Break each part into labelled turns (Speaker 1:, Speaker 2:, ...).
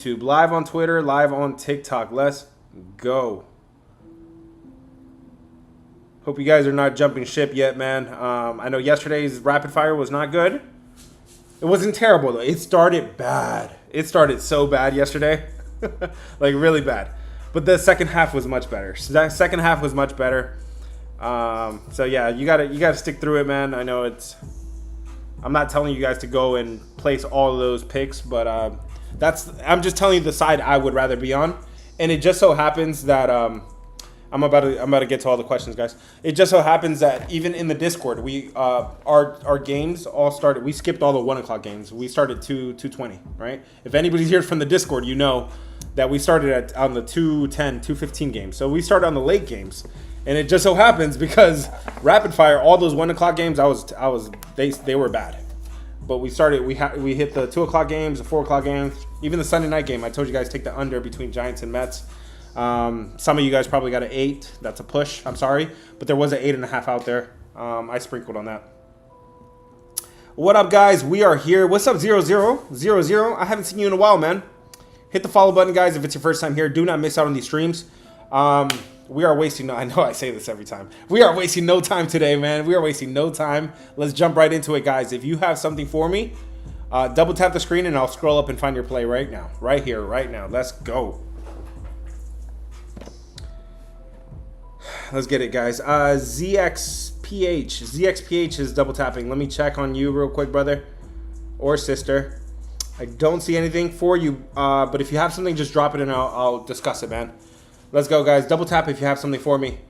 Speaker 1: YouTube, live on Twitter, live on TikTok. Let's go. Hope you guys are not jumping ship yet, man. I know yesterday's rapid fire was not good. It wasn't terrible, though. It started bad. It started so bad yesterday. Like, really bad. But the second half was much better. So that second half was much better. So, yeah, you gotta stick through it, man. I know I'm not telling you guys to go and place all of those picks, but I'm just telling you the side I would rather be on. And it just so happens that I'm about to get to all the questions, guys. It just so happens that even in the Discord, we our games all started. We skipped all the 1 o'clock games. We started 2:20, right? If anybody's here from the Discord, you know that we started on the 2:10, 2:15 games. So we started on the late games, and it just so happens because rapid fire, all those 1 o'clock games, they were bad. But we hit the 2 o'clock games, the 4 o'clock games, even the Sunday night game. I told you guys take the under between Giants and Mets. Some of you guys probably got an 8. That's a push. I'm sorry, but there was an 8.5 out there. I sprinkled on that. What up, guys? We are here. What's up, 0000? I haven't seen you in a while, man. Hit the follow button, guys, if it's your first time here. Do not miss out on these streams. We are wasting I know I say this every time. We are wasting no time today, man. We are wasting no time. Let's jump right into it, guys. If you have something for me, double tap the screen and I'll scroll up and find your play right now. Right here, right now. Let's go. Let's get it, guys. ZXPH is double tapping. Let me check on you real quick, brother or sister. I don't see anything for you, but if you have something, just drop it and I'll discuss it, man. Let's go, guys. Double tap if you have something for me.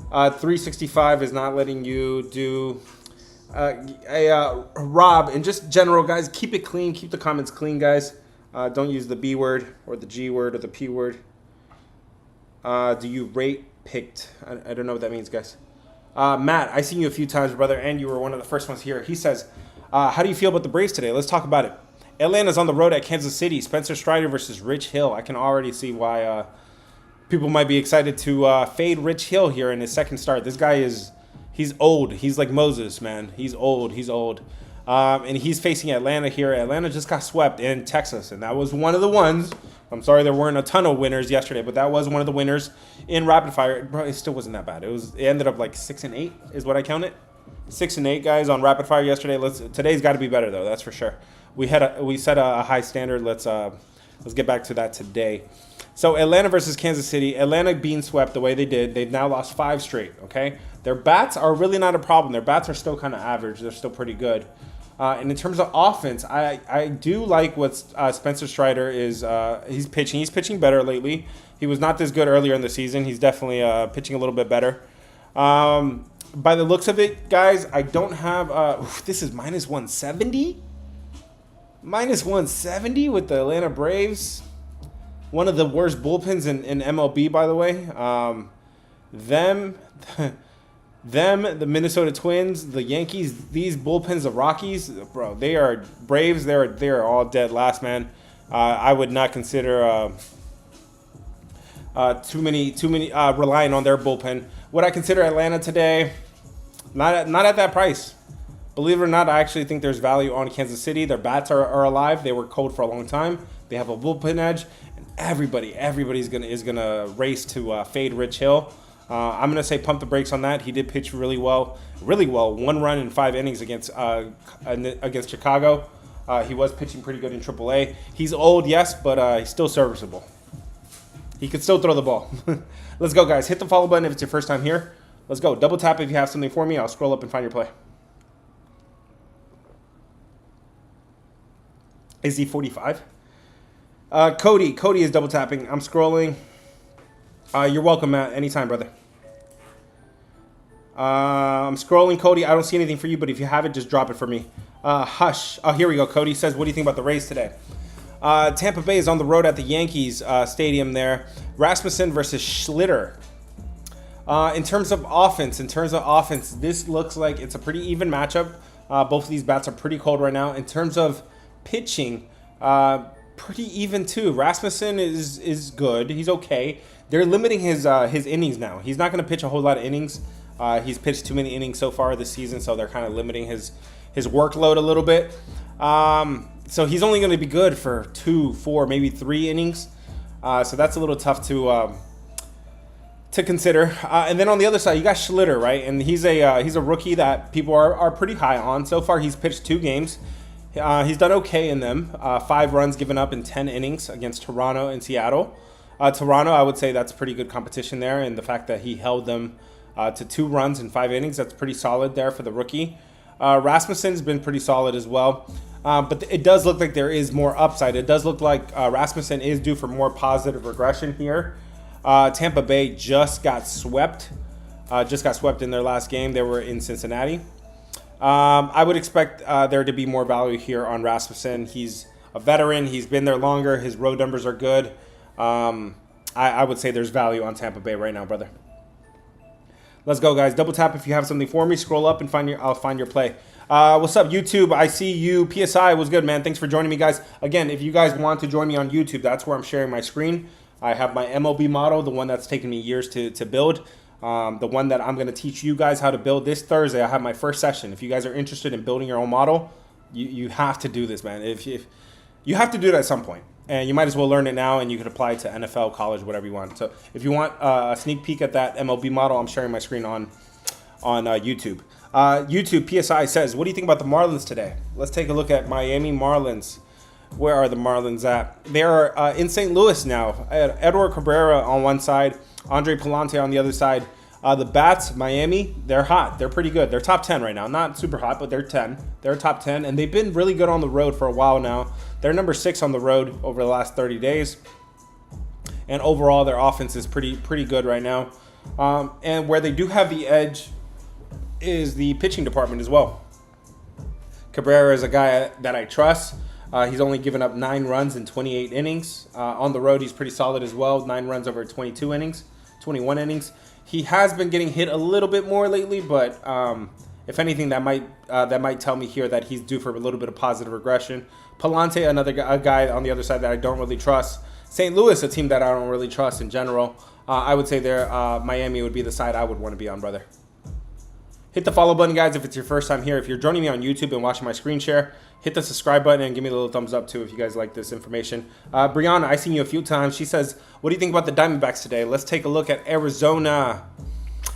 Speaker 1: 365 is not letting you do. Rob, and just general, guys, keep it clean. Keep the comments clean, guys. Don't use the B word or the G word or the P word. Do you rate picked? I don't know what that means, guys. Matt, I've seen you a few times, brother, and you were one of the first ones here. He says, how do you feel about the Braves today? Let's talk about it. Atlanta's on the road at Kansas City. Spencer Strider versus Rich Hill. I can already see why people might be excited to fade Rich Hill here in his second start. This guy he's old. He's like Moses, man. He's old. And he's facing Atlanta here. Atlanta just got swept in Texas, and that was one of the ones. I'm sorry there weren't a ton of winners yesterday, but that was one of the winners in rapid fire. Bro, it still wasn't that bad. It ended up like 6-8 is what I counted. 6-8 guys on rapid fire yesterday. Today's got to be better though. That's for sure. We set a high standard. Let's get back to that today. So Atlanta versus Kansas City. Atlanta being swept the way they did. They've now lost 5 straight. Okay, their bats are really not a problem. Their bats are still kind of average. They're still pretty good. And in terms of offense, I do like what Spencer Strider is. He's pitching. He's pitching better lately. He was not this good earlier in the season. He's definitely pitching a little bit better. By the looks of it, guys, I don't have. This is minus 170. Minus 170 with the Atlanta Braves. One of the worst bullpens in MLB, by the way. The Minnesota Twins, the Yankees, these bullpens, the Rockies, bro, they are Braves. They are all dead last, man. I would not consider too many relying on their bullpen. Would I consider Atlanta today? Not at that price. Believe it or not, I actually think there's value on Kansas City. Their bats are alive. They were cold for a long time. They have a bullpen edge, and everybody's gonna race to fade Rich Hill. I'm going to say pump the brakes on that. He did pitch really well. 1 run in 5 innings against Chicago. He was pitching pretty good in AAA. He's old, yes, but he's still serviceable. He could still throw the ball. Let's go, guys. Hit the follow button if it's your first time here. Let's go. Double tap if you have something for me. I'll scroll up and find your play. Is he 45? Cody is double tapping. I'm scrolling. You're welcome, Matt. Anytime, brother. I'm scrolling, Cody. I don't see anything for you, but if you have it, just drop it for me. Hush. Oh, here we go. Cody says, what do you think about the Rays today? Tampa Bay is on the road at the Yankees stadium there. Rasmussen versus Schlitter. In terms of offense, this looks like it's a pretty even matchup. Both of these bats are pretty cold right now. In terms of pitching, pretty even too. Rasmussen is good. He's okay. They're limiting his innings now. He's not going to pitch a whole lot of innings. He's pitched too many innings so far this season, so they're kind of limiting his workload a little bit. So he's only going to be good for 2, 4, maybe 3 innings. So that's a little tough to consider. And then on the other side, you got Schlitter, right? And he's a rookie that people are pretty high on. So far, he's pitched 2 games. He's done okay in them. 5 runs given up in 10 innings against Toronto and Seattle. Toronto, I would say that's pretty good competition there. And the fact that he held them to 2 runs in 5 innings, that's pretty solid there for the rookie. Rasmussen's been pretty solid as well. But it does look like there is more upside. It does look like Rasmussen is due for more positive regression here. Tampa Bay just got swept. In their last game. They were in Cincinnati. I would expect there to be more value here on Rasmussen. He's a veteran. He's been there longer. His road numbers are good. I would say there's value on Tampa Bay right now, brother. Let's go, guys. Double tap if you have something for me. Scroll up and I'll find your play. What's up, YouTube? I see you. PSI was good, man. Thanks for joining me, guys. Again, if you guys want to join me on YouTube, that's where I'm sharing my screen. I have my MLB model, the one that's taken me years to build. The one that I'm going to teach you guys how to build this Thursday. I have my first session. If you guys are interested in building your own model, you have to do this, man. If you have to do it at some point, and you might as well learn it now, and you can apply it to NFL, college, whatever you want. So if you want a sneak peek at that MLB model, I'm sharing my screen on YouTube. YouTube PSI says, what do you think about the Marlins today? Let's take a look at Miami Marlins. Where are the Marlins at? They are in St. Louis now. Edward Cabrera on one side, Andre Palante on the other side. The Bats, Miami, they're hot. They're pretty good. They're top 10 right now. Not super hot, but they're 10. They're top 10, and they've been really good on the road for a while now. They're number 6 on the road over the last 30 days. And overall, their offense is pretty good right now. And where they do have the edge is the pitching department as well. Cabrera is a guy that I trust. He's only given up 9 runs in 28 innings. On the road, he's pretty solid as well. 9 runs over 21 innings. He has been getting hit a little bit more lately, but if anything, that might tell me here that he's due for a little bit of positive regression. Palante, another guy on the other side that I don't really trust. St. Louis, a team that I don't really trust in general. I would say Miami would be the side I would want to be on, brother. Hit the follow button, guys, if it's your first time here. If you're joining me on YouTube and watching my screen share, hit the subscribe button and give me a little thumbs up, too, if you guys like this information. Brianna, I've seen you a few times. She says, what do you think about the Diamondbacks today? Let's take a look at Arizona.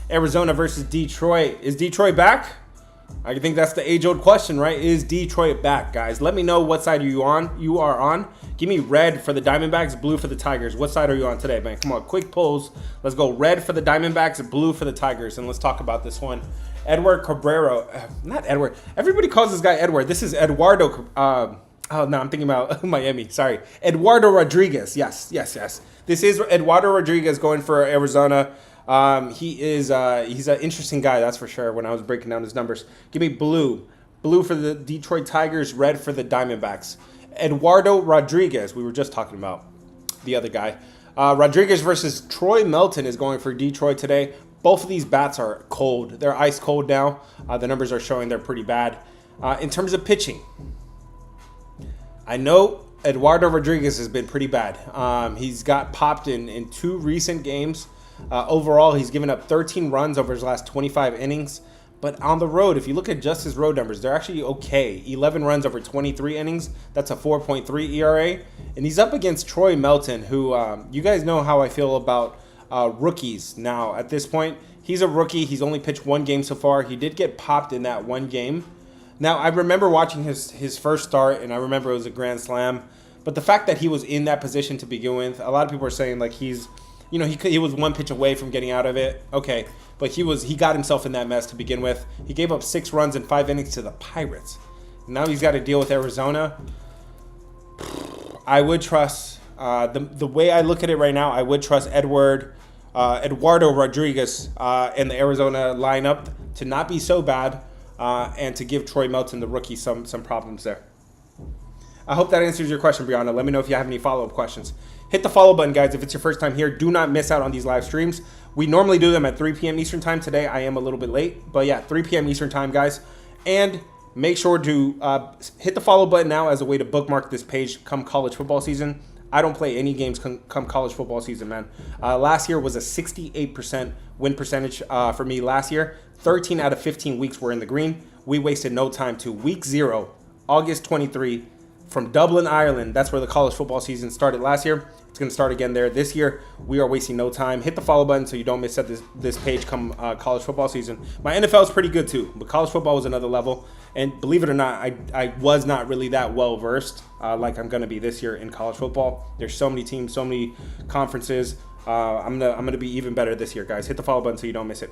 Speaker 1: Arizona versus Detroit. Is Detroit back? I think that's the age-old question, right? Is Detroit back, guys? Let me know what side are you on. Give me red for the Diamondbacks, blue for the Tigers. What side are you on today, man? Come on, quick polls. Let's go red for the Diamondbacks, blue for the Tigers, and let's talk about this one. Edward Cabrera, not Edward. Everybody calls this guy Edward. This is Eduardo. Oh no, I'm thinking about Miami. Sorry, Eduardo Rodriguez. Yes. This is Eduardo Rodriguez going for Arizona. He's an interesting guy, that's for sure. When I was breaking down his numbers, give me blue for the Detroit Tigers, red for the Diamondbacks. Eduardo Rodriguez, we were just talking about the other guy. Rodriguez versus Troy Melton is going for Detroit today. Both of these bats are cold. They're ice cold now. The numbers are showing they're pretty bad. In terms of pitching, I know Eduardo Rodriguez has been pretty bad. He's got popped in 2 recent games. Overall, he's given up 13 runs over his last 25 innings. But on the road, if you look at just his road numbers, they're actually okay. 11 runs over 23 innings. That's a 4.3 ERA. And he's up against Troy Melton, who you guys know how I feel about rookies now. At this point, he's a rookie. He's only pitched 1 game so far. He did get popped in that 1 game. Now, I remember watching his first start, and I remember it was a grand slam. But the fact that he was in that position to begin with, a lot of people are saying like he was 1 pitch away from getting out of it. Okay, but he got himself in that mess to begin with. He gave up 6 runs in 5 innings to the Pirates. Now he's got to deal with Arizona. I would trust the way I look at it right now. I would trust Eduardo Rodriguez in the Arizona lineup to not be so bad and to give Troy Melton, the rookie, some problems there. I hope that answers your question, Brianna. Let me know if you have any follow-up questions. Hit the follow button, guys, if it's your first time here. Do not miss out on these live streams. We normally do them at 3 p.m. Eastern time. Today, I am a little bit late. But yeah, 3 p.m. Eastern time, guys. And make sure to hit the follow button now as a way to bookmark this page come college football season. I don't play any games come college football season, man. Last year was a 68% win percentage for me last year. 13 out of 15 weeks were in the green. We wasted no time to week 0, August 23, from Dublin, Ireland. That's where the college football season started last year. It's going to start again there this year. We are wasting no time. Hit the follow button so you don't miss out this page come college football season. My NFL is pretty good too, but college football was another level. And believe it or not, I was not really that well versed like I'm going to be this year in college football. There's so many teams, so many conferences. I'm gonna be even better this year, guys. Hit the follow button so you don't miss it.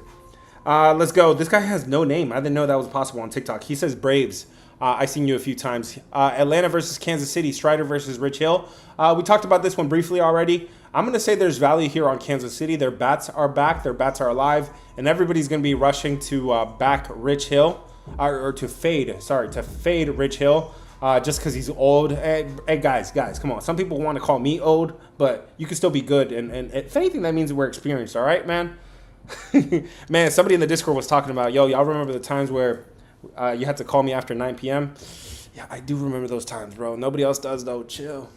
Speaker 1: Let's go. This guy has no name. I didn't know that was possible on TikTok. He says Braves. I've seen you a few times. Atlanta versus Kansas City. Strider versus Rich Hill. We talked about this one briefly already. I'm going to say there's value here on Kansas City. Their bats are back. Their bats are alive. And everybody's going to be rushing to back Rich Hill. Or to fade Rich Hill. Just because he's old. Hey, guys, come on. Some people want to call me old, but you can still be good. And if anything, that means we're experienced. All right, man? Man, somebody in the Discord was talking about, y'all remember the times where you had to call me after 9 p.m.? Yeah, I do remember those times, bro. Nobody else does, though. Chill.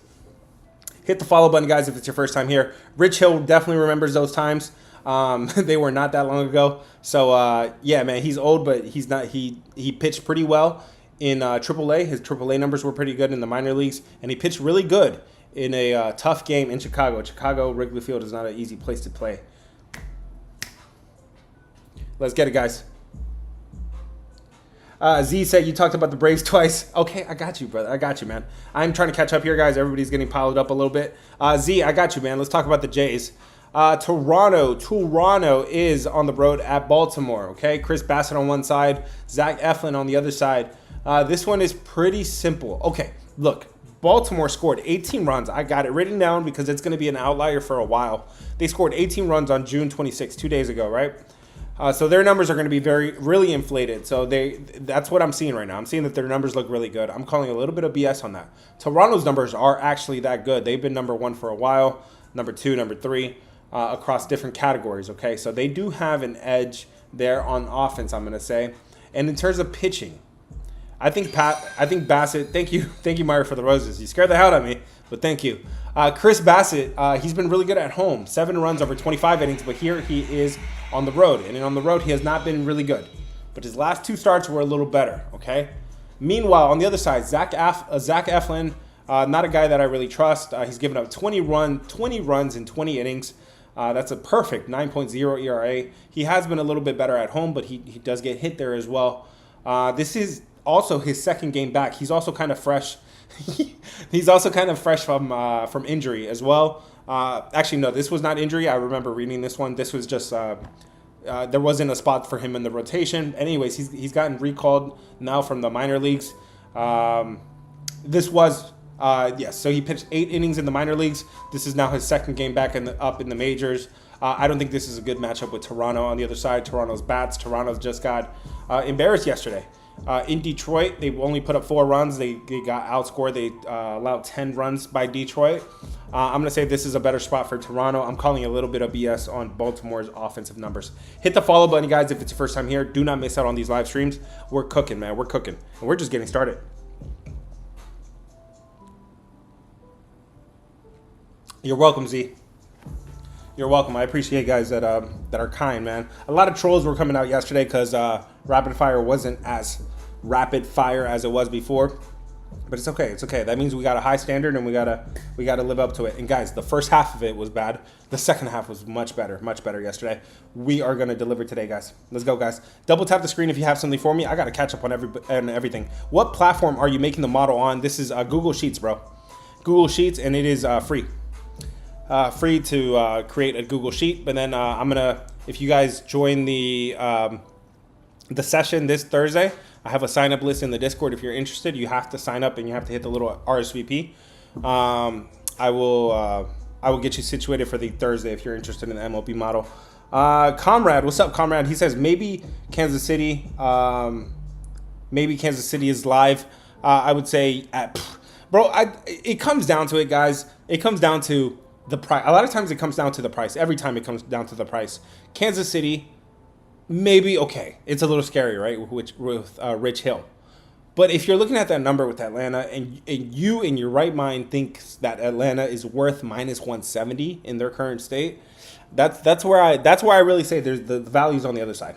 Speaker 1: Hit the follow button, guys, if it's your first time here. Rich Hill definitely remembers those times. They were not that long ago. So, yeah, man, he's old, but he's not. He pitched pretty well in AAA. His AAA numbers were pretty good in the minor leagues, and he pitched really good in a tough game in Chicago. Chicago, Wrigley Field is not an easy place to play. Let's get it, guys. Z said you talked about the Braves twice. Okay, I got you, brother. I got you, man. I'm trying to catch up here, guys. Everybody's getting piled up a little bit. Z, I got you, man. Let's talk about the Jays. Toronto is on the road at Baltimore, okay? Chris Bassett on one side, Zach Eflin on the other side. This one is pretty simple. Okay, look. Baltimore scored 18 runs. I got it written down because it's going to be an outlier for a while. They scored 18 runs on June 26, 2 days ago, right? So their numbers are going to be really inflated. So that's what I'm seeing right now. I'm seeing that their numbers look really good. I'm calling a little bit of BS on that. Toronto's numbers are actually that good. They've been number one for a while, number two, number three, across different categories. Okay, so they do have an edge there on offense, I'm going to say. And in terms of pitching, I think Bassett. Thank you, Myra, for the roses. You scared the hell out of me, but thank you. Chris Bassett, he's been really good at home. 7 runs over 25 innings, but here he is on the road. And on the road, he has not been really good. But his last 2 starts were a little better, okay? Meanwhile, on the other side, Zach Eflin, not a guy that I really trust. He's given up 20 runs in 20 innings. That's a perfect 9.0 ERA. He has been a little bit better at home, but he does get hit there as well. This is also his second game back. He's also kind of fresh. He's also kind of fresh from injury as well. Actually, no, this was not injury. I remember reading this one. This was just there wasn't a spot for him in the rotation. Anyways, he's gotten recalled now from the minor leagues. This was yes. So he pitched 8 innings in the minor leagues. This is now his second game back up in the majors. I don't think this is a good matchup with Toronto on the other side. Toronto's bats. Toronto's just got embarrassed yesterday. In Detroit, they only put up 4 runs. They got outscored. They allowed 10 runs by Detroit. I'm going to say this is a better spot for Toronto. I'm calling a little bit of BS on Baltimore's offensive numbers. Hit the follow button, guys, if it's your first time here. Do not miss out on these live streams. We're cooking, man. We're cooking. And we're just getting started. You're welcome, Z. You're welcome. I appreciate guys that are kind, man. A lot of trolls were coming out yesterday because rapid fire wasn't as rapid fire as it was before, but it's okay. It's okay. That means we got a high standard and we gotta live up to it. And guys, the first half of it was bad. The second half was much better yesterday. We are gonna deliver today, guys. Let's go, guys. Double tap the screen if you have something for me. I gotta catch up on everything. What platform are you making the model on? This is Google Sheets, bro. Google Sheets, and it is free. Free to create a Google Sheet, but then I'm gonna, if you guys join the session this Thursday, I have a sign up list in the Discord. If you're interested, you have to sign up and you have to hit the little RSVP. I will get you situated for the Thursday if you're interested in the MLB model. Comrade, what's up, Comrade? He says maybe Kansas City is live. I would say, it comes down to it, guys. It comes down to the price. A lot of times it comes down to the price. Every time it comes down to the price. Kansas City, maybe okay. It's a little scary, right? With Rich Hill. But if you're looking at that number with Atlanta and you in your right mind thinks that Atlanta is worth minus 170 in their current state, that's where I really say there's the values on the other side.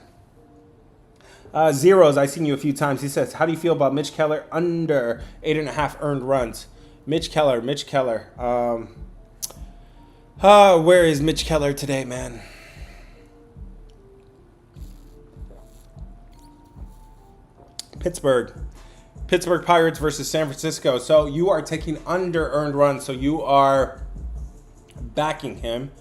Speaker 1: Zeros, I've seen you a few times. He says, how do you feel about Mitch Keller under 8.5 earned runs? Mitch Keller. Where is Mitch Keller today, man? Pittsburgh Pirates versus San Francisco. So you are taking under earned runs. So you are backing him.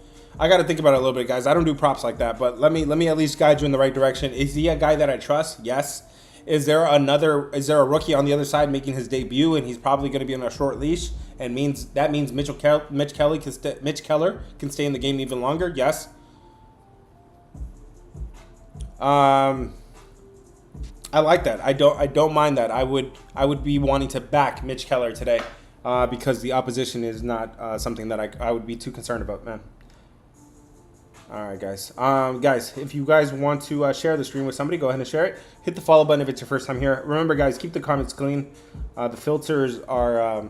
Speaker 1: I got to think about it a little bit, guys. I don't do props like that, but let me at least guide you in the right direction. Is he a guy that I trust? Yes. Is there a rookie on the other side making his debut, and he's probably going to be on a short leash, and that means Mitch Keller can stay in the game even longer? Yes. I like that. I don't mind that. I would be wanting to back Mitch Keller today, because the opposition is not something that I would be too concerned about, man. All right, guys. Guys, if you guys want to share the stream with somebody, go ahead and share it. Hit the follow button if it's your first time here. Remember, guys, keep the comments clean. The filters are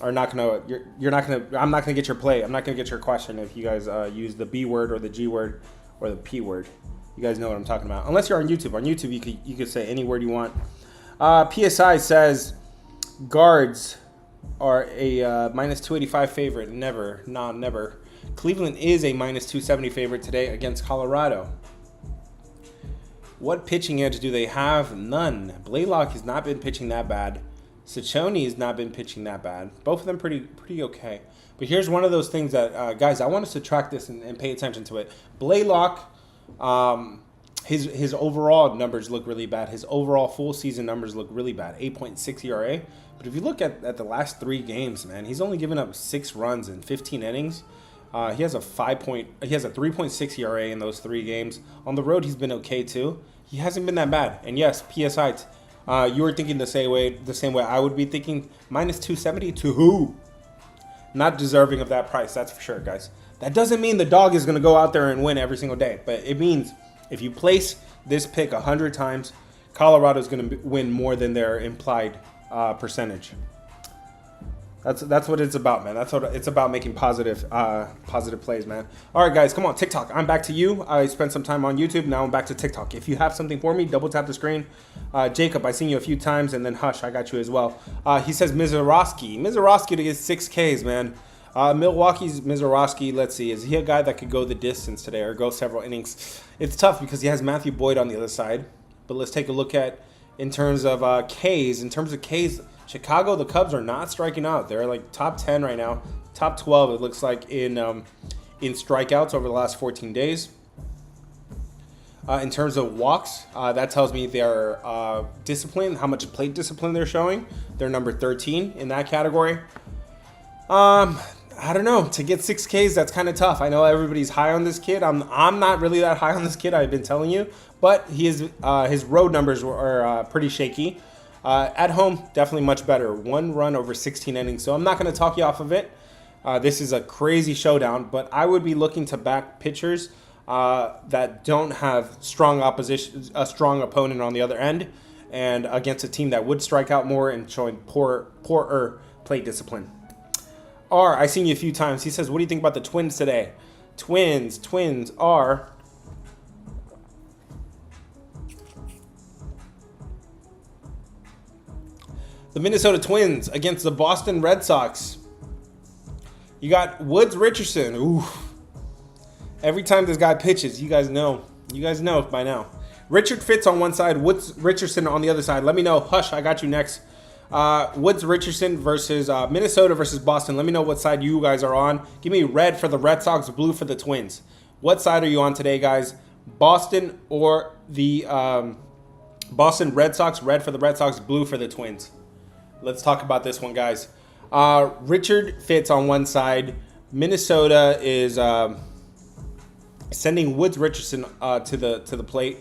Speaker 1: not gonna. You're not gonna. I'm not gonna get your play. I'm not gonna get your question if you guys use the B word or the G word or the P word. You guys know what I'm talking about. Unless you're on YouTube. On YouTube, you could say any word you want. PSI says guards are a minus 285 favorite. Never. Cleveland is a minus 270 favorite today against Colorado. What pitching edge do they have? None. Blaylock has not been pitching that bad. Ciccone has not been pitching that bad. Both of them pretty okay. But here's one of those things that, guys, I want us to track this and pay attention to it. Blaylock, his overall numbers look really bad. His overall full season numbers look really bad. 8.6 ERA. But if you look at the last 3 games, man, he's only given up 6 runs in 15 innings. He has a 3.6 ERA in those 3 games. On the road, he's been okay too. He hasn't been that bad. And yes, PSI, you were thinking the same way I would be thinking. Minus 270 to who? Not deserving of that price, that's for sure, guys. That doesn't mean the dog is going to go out there and win every single day, but it means if you place this pick 100 times, Colorado is going to win more than their implied percentage. That's what it's about, man. That's what it's about, making positive plays, man. All right, guys, come on, TikTok. I'm back to you. I spent some time on YouTube. Now I'm back to TikTok. If you have something for me, double tap the screen. Jacob, I've seen you a few times, and then Hush, I got you as well. He says Mizorowski to get 6 Ks, man. Milwaukee's Mizorowski, let's see. Is he a guy that could go the distance today or go several innings? It's tough because he has Matthew Boyd on the other side. But let's take a look at, in terms of Ks. In terms of Ks, Chicago, the Cubs are not striking out. They're like top 10 right now. Top 12, it looks like, in strikeouts over the last 14 days. In terms of walks, that tells me they're disciplined, how much plate discipline they're showing. They're number 13 in that category. I don't know. To get 6 Ks, that's kind of tough. I know everybody's high on this kid. I'm not really that high on this kid, I've been telling you. But his road numbers are pretty shaky. At home, definitely much better. 1 run over 16 innings. So I'm not going to talk you off of it. This is a crazy showdown, but I would be looking to back pitchers that don't have strong opposition, a strong opponent on the other end, and against a team that would strike out more and showing poorer plate discipline. I've seen you a few times. He says, what do you think about the Twins today? Twins are... the Minnesota Twins against the Boston Red Sox. You got Woods Richardson. Ooh. Every time this guy pitches, you guys know by now. Richard Fitz on one side, Woods Richardson on the other side. Let me know. Hush, I got you next. Woods Richardson versus Minnesota versus Boston. Let me know what side you guys are on. Give me red for the Red Sox, blue for the Twins. What side are you on today, guys? Boston or the Boston Red Sox? Red for the Red Sox, blue for the Twins. Let's talk about this one, guys. Richard Fitz on one side. Minnesota is sending Woods Richardson to the plate,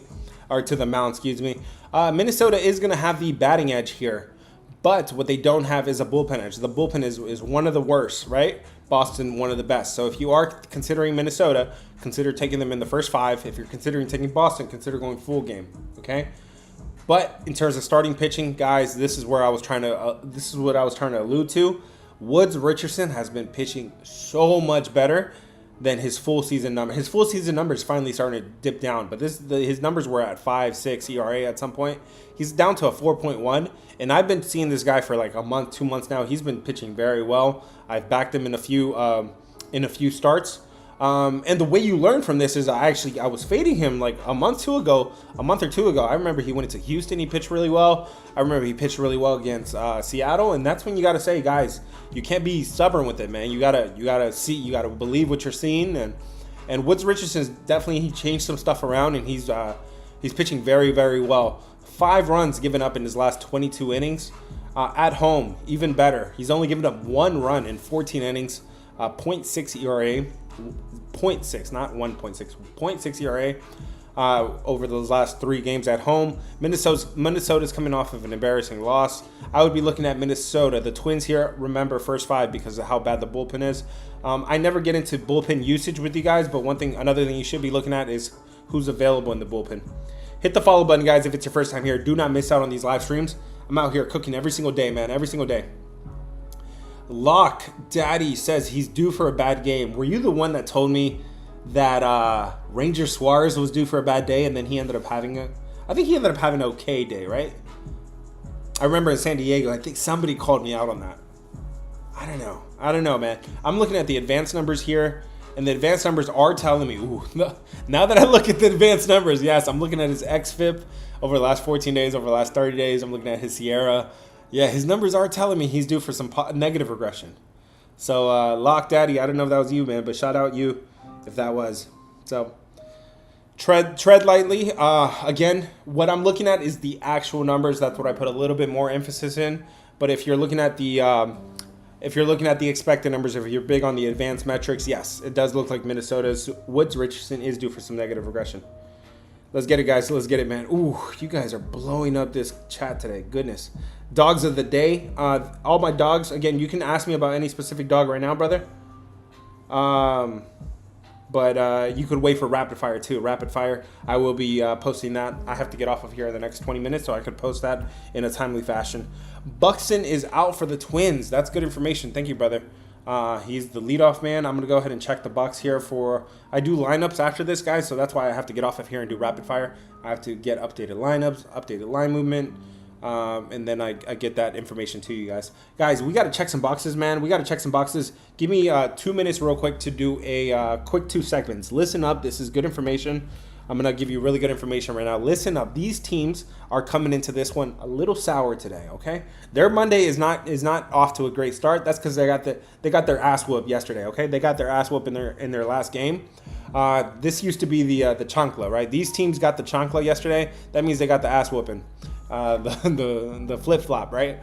Speaker 1: or to the mound, excuse me. Minnesota is going to have the batting edge here, but what they don't have is a bullpen edge. The bullpen is one of the worst, right? Boston, one of the best. So if you are considering Minnesota, consider taking them in the first 5. If you're considering taking Boston, consider going full game, okay? But in terms of starting pitching, guys, this is where I was trying to. This is what I was trying to allude to. Woods Richardson has been pitching so much better. than his full season number. His full season number is finally starting to dip down, but his numbers were at 5.6 ERA at some point. He's down to a 4.1, and I've been seeing this guy for like a month, 2 months now. He's been pitching very well. I've backed him in a few starts. And the way you learn from this is I was fading him like a month or two ago. I remember he went into Houston. He pitched really well. I remember he pitched really well against Seattle. And that's when you got to say, guys, you can't be stubborn with it, man. You gotta believe what you're seeing. And Woods Richardson's definitely, he changed some stuff around, and he's pitching very, very well. 5 runs given up in his last 22 innings. At home, even better. He's only given up 1 run in 14 innings. 0.6 ERA. 0.6, not 1.6, 0.6 ERA over those last 3 games at home. Minnesota's coming off of an embarrassing loss. I would be looking at Minnesota. The Twins here, remember, first 5 because of how bad the bullpen is. I never get into bullpen usage with you guys, but another thing you should be looking at is who's available in the bullpen. Hit the follow button, guys, if it's your first time here. Do not miss out on these live streams. I'm out here cooking every single day, man, every single day. Lock Daddy says he's due for a bad game. Were you the one that told me that Ranger Suarez was due for a bad day, and then he ended up having an okay day, right? I remember in San Diego, I think somebody called me out on that. I don't know, man. I'm looking at the advanced numbers here, and the advanced numbers are telling me, now that I look at the advanced numbers, yes, I'm looking at his xFIP over the last 14 days, over the last 30 days. I'm looking at his Sierra. Yeah, his numbers are telling me he's due for some negative regression. So, Lock Daddy, I don't know if that was you, man, but shout out you if that was. So, tread lightly. Again, what I'm looking at is the actual numbers. That's what I put a little bit more emphasis in. But if you're looking at the expected numbers, if you're big on the advanced metrics, yes, it does look like Minnesota's Woods Richardson is due for some negative regression. Let's get it, guys. Let's get it, man. Ooh, you guys are blowing up this chat today. Goodness. Dogs of the day. All my dogs. Again, you can ask me about any specific dog right now, brother. But you could wait for Rapid Fire, too. Rapid Fire, I will be posting that. I have to get off of here in the next 20 minutes, so I could post that in a timely fashion. Buxton is out for the Twins. That's good information. Thank you, brother. He's the leadoff man. I'm going to go ahead and check the box here I do lineups after this, guys, so that's why I have to get off of here and do rapid fire. I have to get updated lineups, updated line movement, and then I get that information to you guys. Guys, we got to check some boxes, man. We got to check some boxes. Give me 2 minutes real quick to do a quick 2 segments. Listen up. This is good information. I'm going to give you really good information right now. Listen up. These teams are coming into this one a little sour today, okay? Their Monday is not off to a great start. That's because they got their ass whooped yesterday, okay? They got their ass whooped in their last game. This used to be the chancla, right? These teams got the chancla yesterday. That means they got the ass whooping. The flip-flop, right?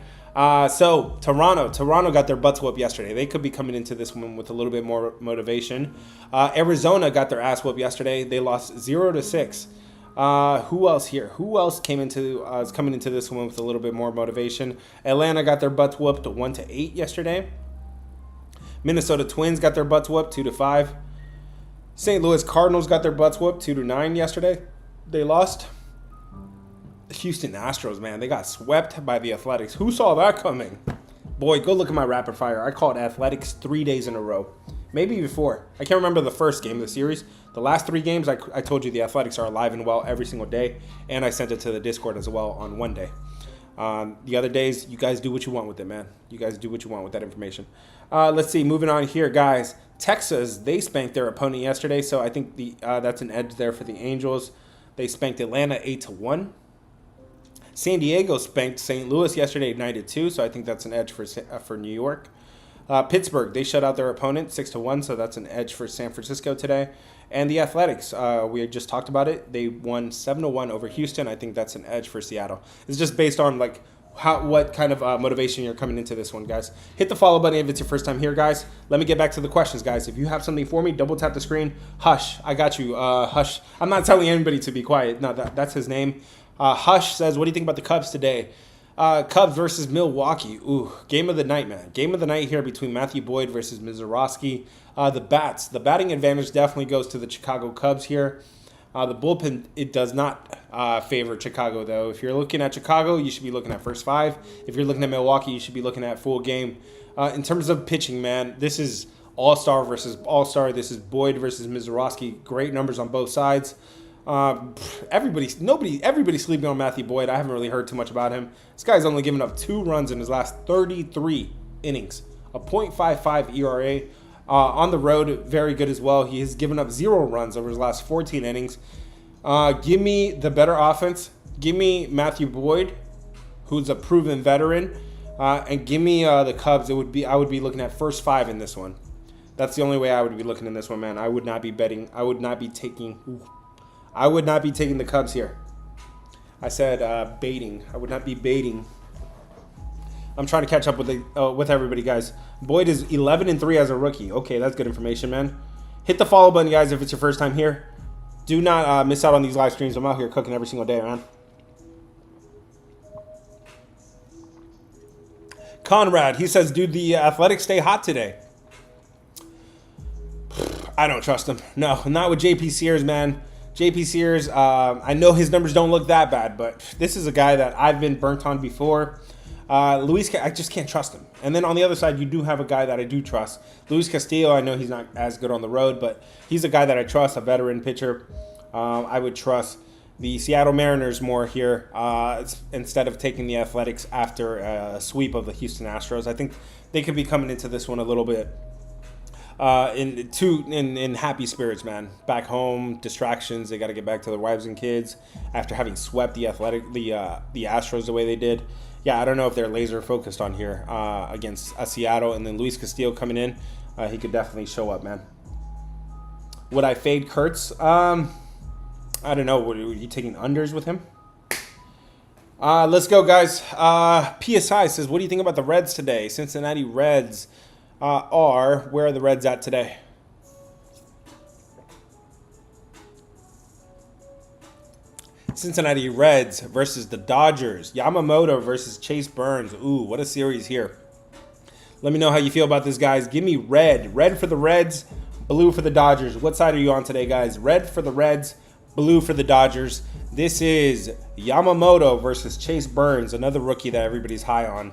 Speaker 1: So Toronto got their butts whooped yesterday. They could be coming into this one with a little bit more motivation. Arizona got their ass whooped yesterday. They lost 0-6. Who else here? Who else is coming into this one with a little bit more motivation? Atlanta got their butts whooped 1-8 yesterday. Minnesota Twins got their butts whooped 2-5. St. Louis Cardinals got their butts whooped 2-9 yesterday. They lost. Houston Astros, man, they got swept by the Athletics. Who saw that coming? Boy, go look at my rapid fire. I called Athletics 3 days in a row. Maybe before. I can't remember the first game of the series. The last 3 games, I told you the Athletics are alive and well every single day. And I sent it to the Discord as well on one day. The other days, you guys do what you want with it, man. You guys do what you want with that information. Let's see, moving on here, guys. Texas, they spanked their opponent yesterday, so I think that's an edge there for the Angels. They spanked Atlanta 8-1. San Diego spanked St. Louis yesterday 9-2, so I think that's an edge for New York. Pittsburgh, they shut out their opponent 6-1, so that's an edge for San Francisco today. And the Athletics, we had just talked about it. They won 7-1 over Houston. I think that's an edge for Seattle. It's just based on what kind of motivation you're coming into this one, guys. Hit the follow button if it's your first time here, guys. Let me get back to the questions, guys. If you have something for me, double tap the screen. Hush, I got you. Hush. I'm not telling anybody to be quiet. No, that's his name. Hush says, what do you think about the Cubs today? Cubs versus Milwaukee. Ooh, game of the night, man. Game of the night here between Matthew Boyd versus Mizorowski. The batting advantage definitely goes to the Chicago Cubs here. The bullpen, it does not favor Chicago, though. If you're looking at Chicago, you should be looking at first 5. If you're looking at Milwaukee, you should be looking at full game. In terms of pitching, man, this is All-star versus all-star. This is Boyd versus Mizorowski. Great numbers on both sides. Everybody's sleeping on Matthew Boyd. I haven't really heard too much about him. This guy's only given up 2 runs in his last 33 innings. A .55 ERA. On the road, very good as well. He has given up 0 runs over his last 14 innings. Give me the better offense. Give me Matthew Boyd, who's a proven veteran, and give me the Cubs. I would be looking at first 5 in this one. That's the only way I would be looking in this one, man. I would not be betting. I would not be taking the Cubs here. I said baiting. I would not be baiting. I'm trying to catch up with everybody, guys. Boyd is 11-3 as a rookie. Okay, that's good information, man. Hit the follow button, guys, if it's your first time here. Do not miss out on these live streams. I'm out here cooking every single day, man. Conrad, he says, dude, the Athletics stay hot today. I don't trust him. No, not with JP Sears, man. JP Sears, I know his numbers don't look that bad, but this is a guy that I've been burnt on before. Luis, I just can't trust him. And then on the other side, you do have a guy that I do trust. Luis Castillo, I know he's not as good on the road, but he's a guy that I trust, a veteran pitcher. I would trust the Seattle Mariners more here instead of taking the Athletics after a sweep of the Houston Astros. I think they could be coming into this one a little bit in happy spirits, man. Back home, distractions. They got to get back to their wives and kids after having swept the Astros the way they did. Yeah, I don't know if they're laser focused on here against Seattle. And then Luis Castillo coming in, he could definitely show up, man. Would I fade Kurtz? I don't know. Were you taking unders with him? Let's go, guys. PSI says, what do you think about the Reds today? Cincinnati Reds where are the Reds at today? Cincinnati Reds versus the Dodgers. Yamamoto versus Chase Burns. Ooh, what a series here. Let me know how you feel about this, guys. Give me red. Red for the Reds, blue for the Dodgers. What side are you on today, guys? Red for the Reds, blue for the Dodgers. This is Yamamoto versus Chase Burns, another rookie that everybody's high on.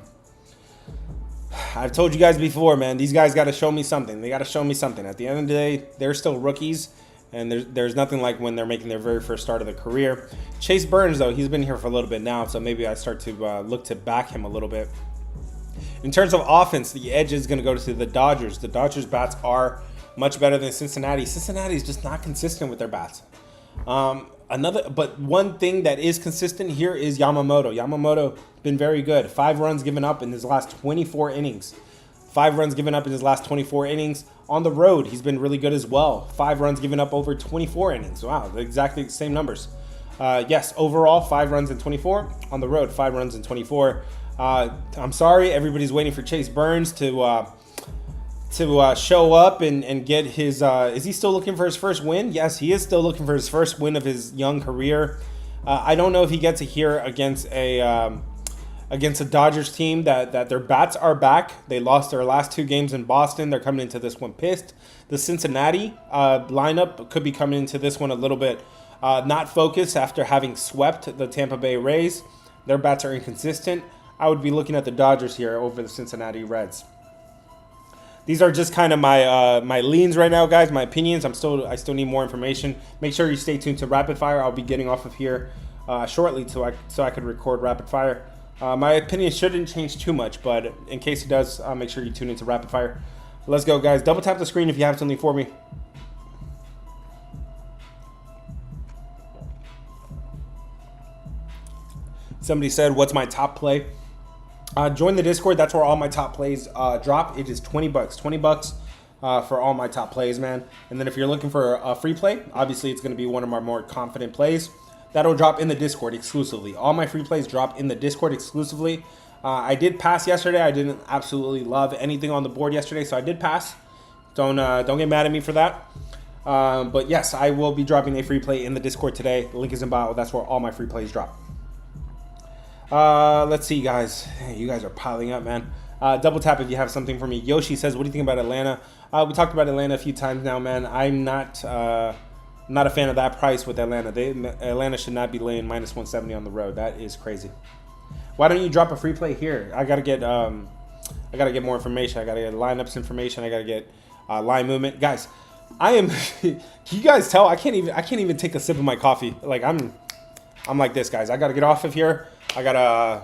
Speaker 1: I've told you guys before, man, these guys got to show me something. They got to show me something. At the end of the day, they're still rookies. And there's nothing like when they're making their very first start of their career. Chase Burns, though, he's been here for a little bit now, so maybe I start to look to back him a little bit. In terms of offense, the edge is going to go to the Dodgers. The Dodgers' bats are much better than Cincinnati. Cincinnati is just not consistent with their bats. But one thing that is consistent here is Yamamoto. Yamamoto been very good. 5 runs given up in his last 24 innings. 5 runs given up in his last 24 innings. On the road, he's been really good as well. 5 runs given up over 24 innings. Wow, exactly the same numbers. Yes, overall, 5 runs in 24. On the road, 5 runs in 24. I'm sorry, everybody's waiting for Chase Burns to show up and get his... is he still looking for his first win? Yes, he is still looking for his first win of his young career. I don't know if he gets it here against a Dodgers team that their bats are back. They lost their last 2 games in Boston. They're coming into this one pissed. The Cincinnati lineup could be coming into this one a little bit not focused after having swept the Tampa Bay Rays. Their bats are inconsistent. I would be looking at the Dodgers here over the Cincinnati Reds. These are just kind of my leans right now, guys. My opinions. I still need more information. Make sure you stay tuned to Rapid Fire. I'll be getting off of here shortly so I could record Rapid Fire. My opinion shouldn't change too much, but in case it does, make sure you tune into Rapid Fire. Let's go, guys. Double tap the screen if you have something for me. Somebody said, what's my top play? Join the Discord. That's where all my top plays drop. It is $20. $20 for all my top plays, man. And then if you're looking for a free play, obviously it's going to be one of my more confident plays. That'll drop in the Discord exclusively. All my free plays drop in the Discord exclusively. I did pass yesterday. I didn't absolutely love anything on the board yesterday, so I did pass. Don't get mad at me for that. But yes, I will be dropping a free play in the Discord today. The link is in bio. That's where all my free plays drop. Let's see, guys. Hey, you guys are piling up, man. Double tap if you have something for me. Yoshi says, what do you think about Atlanta? We talked about Atlanta a few times now, man. I'm not a fan of that price with Atlanta. Atlanta should not be laying minus 170 on the road. That is crazy. Why don't you drop a free play here? I gotta get more information. I gotta get lineups information. I gotta get line movement, guys. I am. Can you guys tell? I can't even take a sip of my coffee. Like I'm like this, guys. I gotta get off of here. I gotta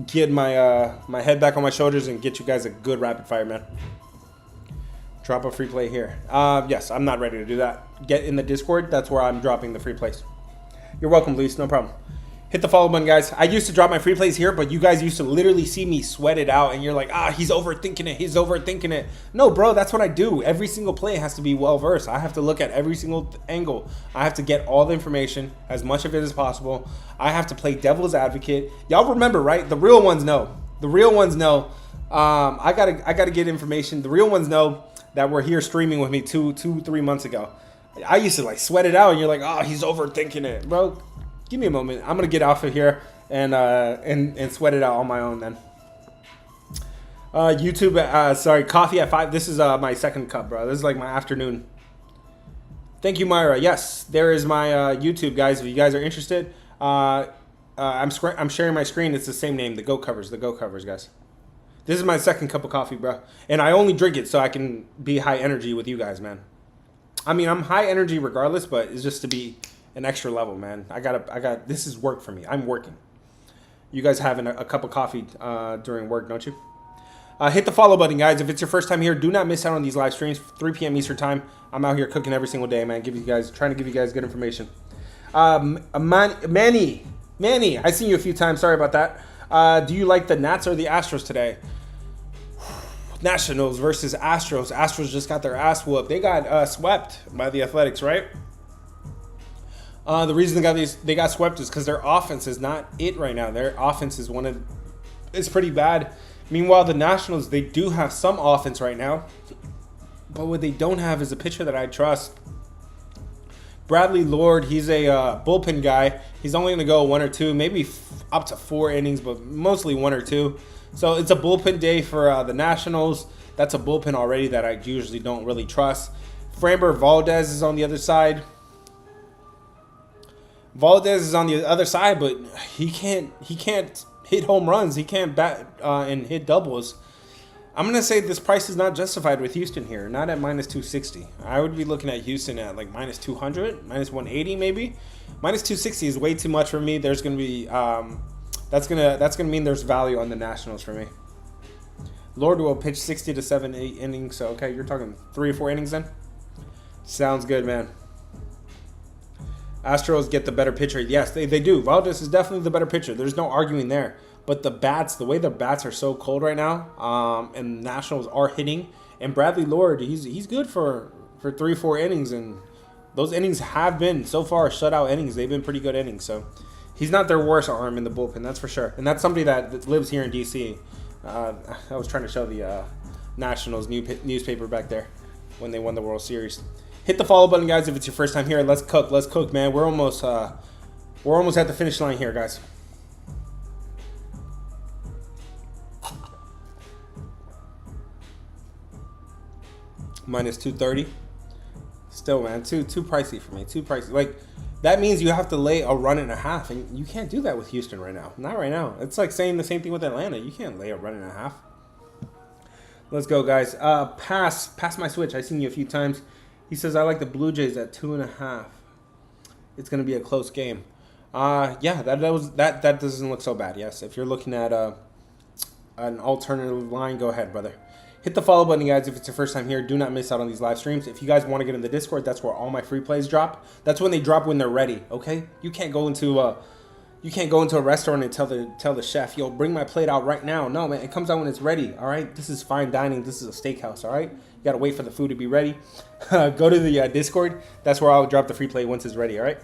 Speaker 1: get my my head back on my shoulders and get you guys a good rapid fire, man. Drop a free play here. Yes, I'm not ready to do that. Get in the Discord. That's where I'm dropping the free plays. You're welcome, Luis. No problem. Hit the follow button, guys. I used to drop my free plays here, but you guys used to literally see me sweat it out, and you're like, he's overthinking it. He's overthinking it. No, bro, that's what I do. Every single play has to be well-versed. I have to look at every single angle. I have to get all the information, as much of it as possible. I have to play devil's advocate. Y'all remember, right? The real ones know. The real ones know. I gotta get information. The real ones know that were here streaming with me 3 months ago. I used to like sweat it out, and you're like, he's overthinking it, bro. Give me a moment. I'm gonna get off of here and sweat it out on my own then. YouTube, sorry, coffee at 5. This is my second cup, bro. This is like my afternoon. Thank you, Myra. Yes, there is my YouTube, guys. If you guys are interested, I'm sharing my screen. It's the same name, the Go Covers, guys. This is my second cup of coffee, bro, and I only drink it so I can be high energy with you guys, man. I mean, I'm high energy regardless, but it's just to be an extra level, man. I got. This is work for me. I'm working. You guys having a cup of coffee during work, don't you? Hit the follow button, guys. If it's your first time here, do not miss out on these live streams. 3 p.m. Eastern time. I'm out here cooking every single day, man. Trying to give you guys good information. Manny, I seen you a few times. Sorry about that. Do you like the Nats or the Astros today? Nationals versus Astros. Astros just got their ass whooped. They got swept by the Athletics, right? The reason they got swept is because their offense is not it right now. Their offense is pretty bad. Meanwhile, the Nationals, they do have some offense right now, but what they don't have is a pitcher that I trust. Bradley Lord, he's a bullpen guy. He's only going to go 1 or 2, maybe up to 4 innings, but mostly 1 or 2. So it's a bullpen day for the Nationals. That's a bullpen already that I usually don't really trust. Framber Valdez is on the other side. Valdez is on the other side, but he can't hit home runs. He can't bat and hit doubles. I'm going to say this price is not justified with Houston here, not at minus 260. I would be looking at Houston at like minus 200, minus 180 maybe. Minus 260 is way too much for me. There's going to be that's going to mean there's value on the Nationals for me. Lord will pitch 60 to 7, 8 innings. So okay, you're talking 3 or 4 innings then. Sounds good, man. Astros get the better pitcher. Yes, they do. Valdez is definitely the better pitcher. There's no arguing there. But the way the bats are so cold right now, and Nationals are hitting, and Bradley Lord, he's good for 3 or 4 innings, and those innings have been so far shutout innings. They've been pretty good innings. So he's not their worst arm in the bullpen, that's for sure. And that's somebody that lives here in DC. I was trying to show the Nationals newspaper back there when they won the World Series. Hit the follow button, guys, if it's your first time here. Let's cook, man. We're almost at the finish line here, guys. Minus 230. Still, man, too pricey for me. Too pricey. Like, that means you have to lay a run and a half, and you can't do that with Houston right now. Not right now. It's like saying the same thing with Atlanta. You can't lay a run and a half. Let's go, guys. Pass my switch. I've seen you a few times. He says, I like the Blue Jays at 2.5. It's going to be a close game. Yeah, that doesn't look so bad. Yes, if you're looking at an alternative line, go ahead, brother. Hit the follow button, guys, if it's your first time here. Do not miss out on these live streams. If you guys want to get in the Discord, that's where all my free plays drop. That's when they drop when they're ready, okay? You can't go into a restaurant and tell the chef, yo, bring my plate out right now. No, man, it comes out when it's ready, all right? This is fine dining. This is a steakhouse, all right? You got to wait for the food to be ready. Go to the Discord. That's where I'll drop the free play once it's ready, all right?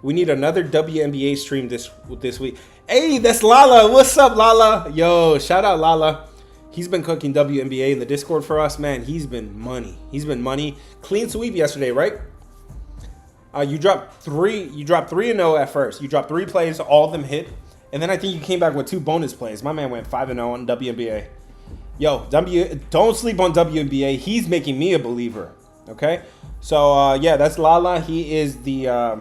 Speaker 1: We need another WNBA stream this week. Hey, that's Lala. What's up, Lala? Yo, shout out Lala. He's been cooking WNBA in the Discord for us, man. He's been money. Clean sweep yesterday, right? You dropped 3-0 at first. You dropped 3 plays, all of them hit. And then I think you came back with 2 bonus plays. My man went 5-0 on WNBA. Yo, don't sleep on WNBA. He's making me a believer, okay? So, yeah, that's Lala. He is the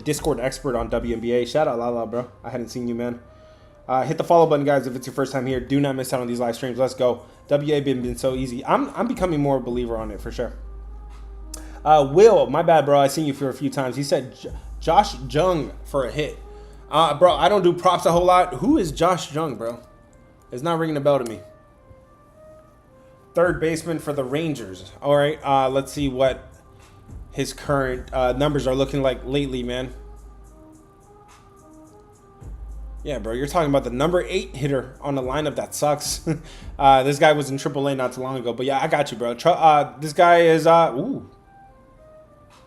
Speaker 1: Discord expert on WNBA. Shout out Lala, bro. I hadn't seen you, man. Hit the follow button, guys, if it's your first time here. Do not miss out on these live streams. Let's go. WA been so easy. I'm becoming more a believer on it for sure. Will, my bad, bro. I seen you for a few times. He said Josh Jung for a hit. Bro, I don't do props a whole lot. Who is Josh Jung, bro? It's not ringing a bell to me. Third baseman for the Rangers. All right, let's see what his current numbers are looking like lately, man. Yeah, bro, you're talking about the number 8 hitter on the lineup. That sucks. This guy was in AAA not too long ago. But yeah, I got you, bro. This guy is,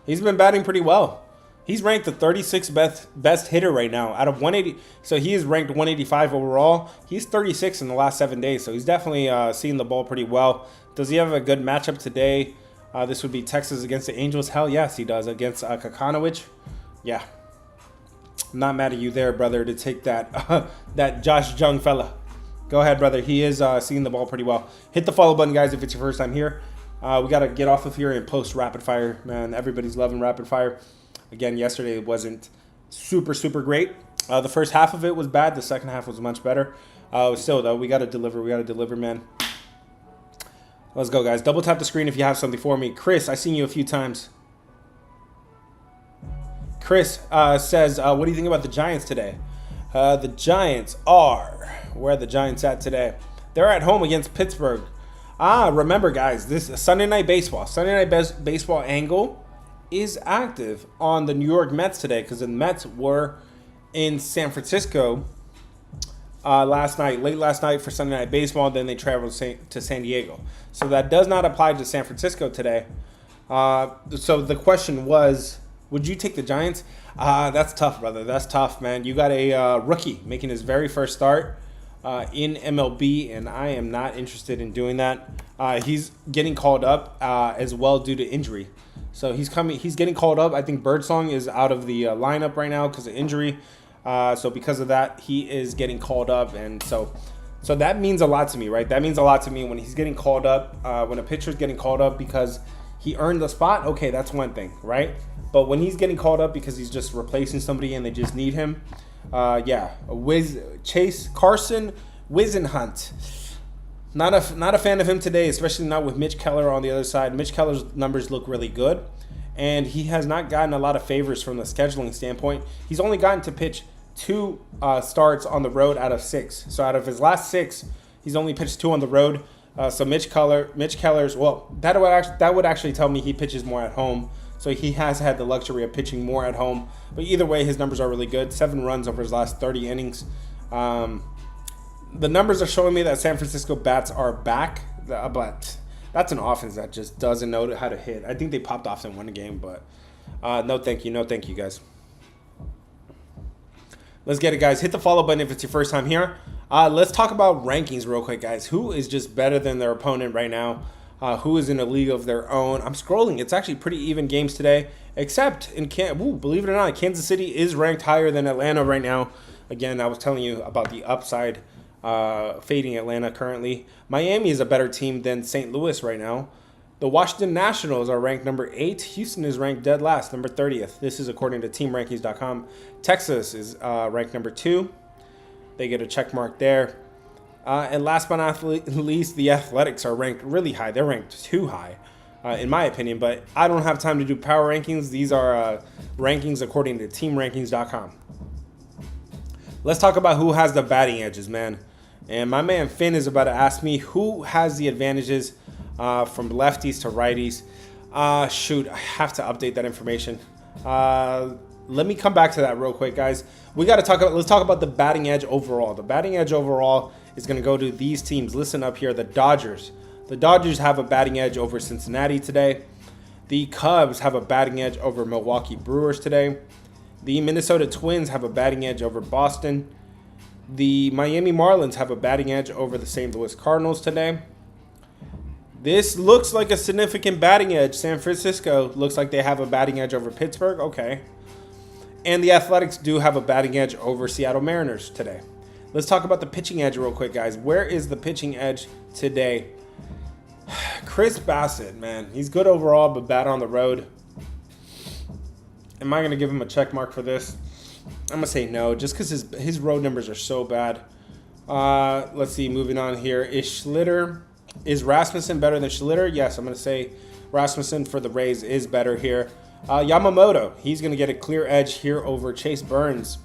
Speaker 1: he's been batting pretty well. He's ranked the 36th best hitter right now out of 180. So he is ranked 185 overall. He's 36 in the last 7 days. So he's definitely seeing the ball pretty well. Does he have a good matchup today? This would be Texas against the Angels. Hell yes, he does. Against Kakanowicz. Yeah. I'm not mad at you there, brother, to take that that Josh Jung fella. Go ahead, brother. He is seeing the ball pretty well. Hit the follow button, guys, if it's your first time here. We got to get off of here and post rapid fire. Man, everybody's loving rapid fire. Again, yesterday it wasn't super great. The first half of it was bad. The second half was much better. Still, though, we got to deliver. We got to deliver, man. Let's go, guys. Double tap the screen if you have something for me. Chris, I've seen you a few times. Chris says, what do you think about the Giants today? The Giants are... Where are the Giants at today? They're at home against Pittsburgh. Remember, guys, this Sunday Night Baseball. Sunday Night Baseball angle is active on the New York Mets today because the Mets were in San Francisco late last night for Sunday Night Baseball. Then they traveled to San Diego. So that does not apply to San Francisco today. So the question was, would you take the Giants? That's tough, brother. That's tough, man. You got a rookie making his very first start in MLB, and I am not interested in doing that. He's getting called up as well due to injury. So he's getting called up. I think Birdsong is out of the lineup right now because of injury. So because of that, he is getting called up, and so that means a lot to me, right? That means a lot to me when he's getting called up. When a pitcher's getting called up because he earned the spot, okay, that's one thing, right? But when he's getting called up because he's just replacing somebody and they just need him, Chase Carson Wisenhunt. Not a fan of him today, especially not with Mitch Keller on the other side. Mitch Keller's numbers look really good, and he has not gotten a lot of favors from the scheduling standpoint. He's only gotten to pitch 2 starts on the road out of 6. So out of his last 6, he's only pitched 2 on the road. So Mitch Keller's, well, that would actually tell me he pitches more at home. So he has had the luxury of pitching more at home. But either way, his numbers are really good. 7 runs over his last 30 innings. The numbers are showing me that San Francisco bats are back. But that's an offense that just doesn't know how to hit. I think they popped off and won the game. But no thank you. No thank you, guys. Let's get it, guys. Hit the follow button if it's your first time here. Let's talk about rankings real quick, guys. Who is just better than their opponent right now? Who is in a league of their own? I'm scrolling. It's actually pretty even games today, except in believe it or not, Kansas City is ranked higher than Atlanta right now. Again, I was telling you about the upside fading Atlanta currently. Miami is a better team than St. Louis right now. The Washington Nationals are ranked number 8. Houston is ranked dead last, number 30th. This is according to TeamRankings.com. Texas is ranked number 2. They get a check mark there. And last but not least, the Athletics are ranked really high. They're ranked too high, in my opinion. But I don't have time to do power rankings. These are rankings according to TeamRankings.com. Let's talk about who has the batting edges, man. And my man Finn is about to ask me who has the advantages from lefties to righties. Shoot, I have to update that information. Let me come back to that real quick, guys. Let's talk about the batting edge overall. The batting edge overall is going to go to these teams. Listen up here, the Dodgers. The Dodgers have a batting edge over Cincinnati today. The Cubs have a batting edge over Milwaukee Brewers today. The Minnesota Twins have a batting edge over Boston. The Miami Marlins have a batting edge over the St. Louis Cardinals today. This looks like a significant batting edge. San Francisco looks like they have a batting edge over Pittsburgh. Okay. And the Athletics do have a batting edge over Seattle Mariners today. Let's talk about the pitching edge real quick, guys. Where is the pitching edge today? Chris Bassett, man. He's good overall, but bad on the road. Am I going to give him a check mark for this? I'm going to say no, just because his road numbers are so bad. Let's see, moving on here. Ish Schlitter. Is Rasmussen better than Schlitter? Yes, I'm going to say Rasmussen for the Rays is better here. Yamamoto, he's going to get a clear edge here over Chase Burns.